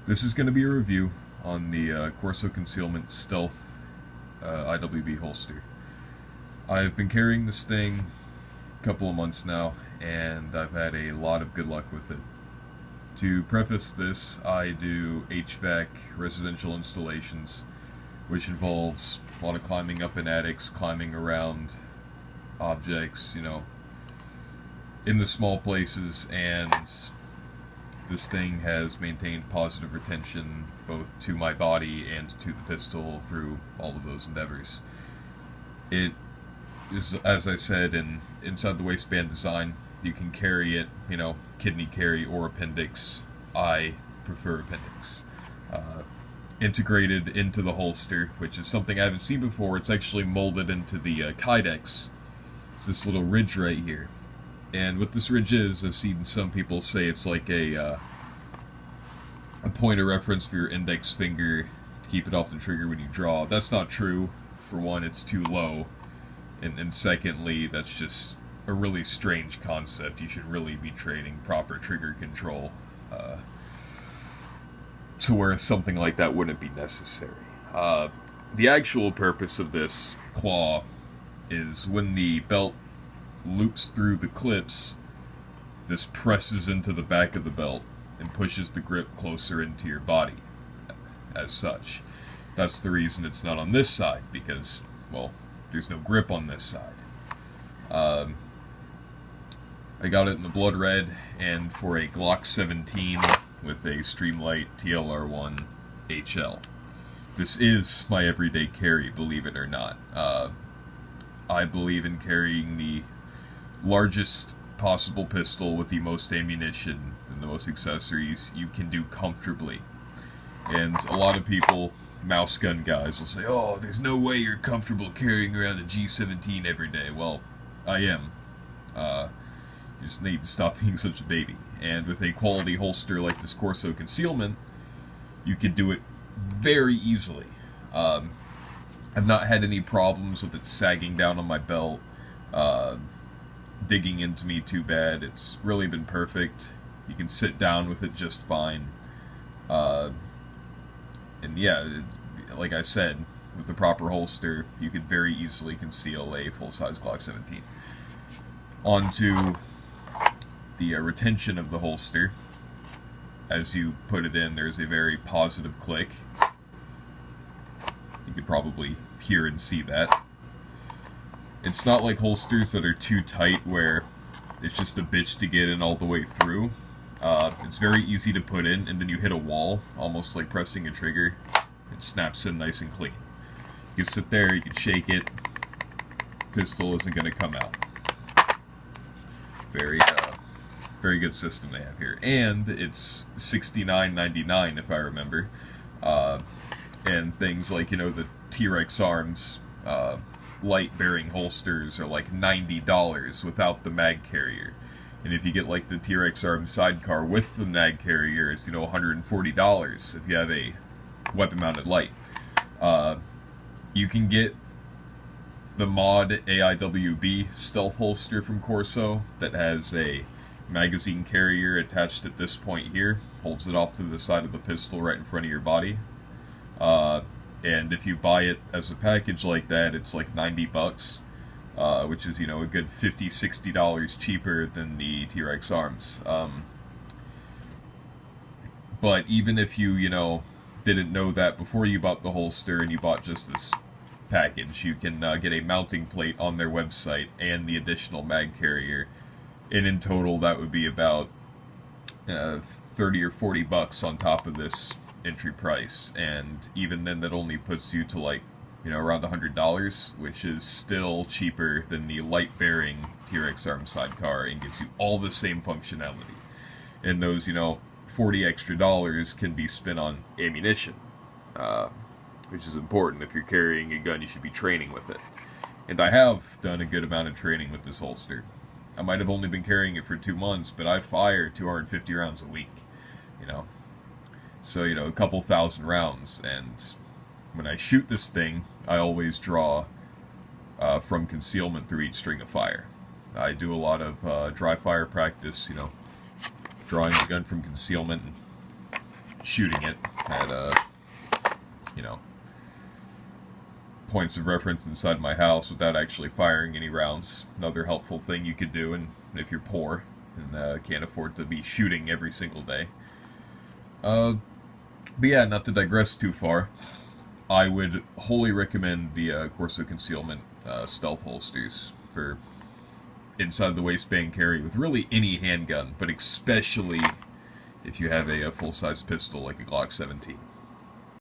This is going to be a review on the Corso Concealment Stealth IWB holster. I've been carrying this thing a couple of months now, and I've had a lot of good luck with it. To preface this, I do HVAC residential installations, which involves a lot of climbing up in attics, climbing around objects, in the small places, and this thing has maintained positive retention both to my body and to the pistol through all of those endeavors. It is, as I said, inside the waistband design. You can carry it, kidney carry or appendix. I prefer appendix. Integrated into the holster, which is something I haven't seen before. It's actually molded into the kydex. It's this little ridge right here. And what this ridge is, I've seen some people say it's like a point of reference for your index finger to keep it off the trigger when you draw. That's not true. For one, it's too low. And secondly, that's just a really strange concept. You should really be training proper trigger control to where something like that wouldn't be necessary. The actual purpose of this claw is when the belt loops through the clips, this presses into the back of the belt and pushes the grip closer into your body as such. That's the reason it's not on this side, because, well, there's no grip on this side. I got it in the blood red and for a Glock 17 with a Streamlight TLR-1-HL. This is my everyday carry, believe it or not. I believe in carrying the largest possible pistol with the most ammunition and the most accessories you can do comfortably. And a lot of people, mouse gun guys, will say, "Oh, there's no way you're comfortable carrying around a G17 every day." Well, I am. You just need to stop being such a baby. And with a quality holster like this Corso Concealment, you can do it very easily. I've not had any problems with it sagging down on my belt, digging into me too bad. It's really been perfect. You can sit down with it just fine. And yeah, like I said, with the proper holster, you could very easily conceal a full-size Glock 17. On to the retention of the holster. As you put it in, there's a very positive click. You could probably hear and see that. It's not like holsters that are too tight where it's just a bitch to get in all the way through. It's very easy to put in, and then you hit a wall, almost like pressing a trigger. It snaps in nice and clean. You can sit there, you can shake it. Pistol isn't going to come out. Very good system they have here. And it's $69.99 if I remember. And things like, the T-Rex arms, light-bearing holsters are like $90 without the mag carrier. And if you get like the T-Rex arm sidecar with the mag carrier, it's $140 if you have a weapon-mounted light. You can get the mod IWB stealth holster from Corso that has a magazine carrier attached at this point here, holds it off to the side of the pistol right in front of your body. And if you buy it as a package like that, it's like $90, which is, a good $50-$60 cheaper than the T-Rex arms. But even if you, didn't know that before you bought the holster and you bought just this package, you can get a mounting plate on their website and the additional mag carrier. And in total, that would be about 30 or 40 bucks on top of this entry price. And even then, that only puts you to like, around $100, which is still cheaper than the light-bearing T-Rex arm sidecar and gives you all the same functionality. And those, $40 extra can be spent on ammunition, which is important. If you're carrying a gun, you should be training with it. And I have done a good amount of training with this holster. I might have only been carrying it for 2 months, but I fire 250 rounds a week, So, a couple thousand rounds, and when I shoot this thing, I always draw from concealment through each string of fire. I do a lot of dry fire practice, drawing the gun from concealment and shooting it at, you know, points of reference inside my house without actually firing any rounds. Another helpful thing you could do, and if you're poor and can't afford to be shooting every single day. But yeah, not to digress too far, I would wholly recommend the Corso Concealment stealth holsters for inside the waistband carry with really any handgun, but especially if you have a full-size pistol like a Glock 17.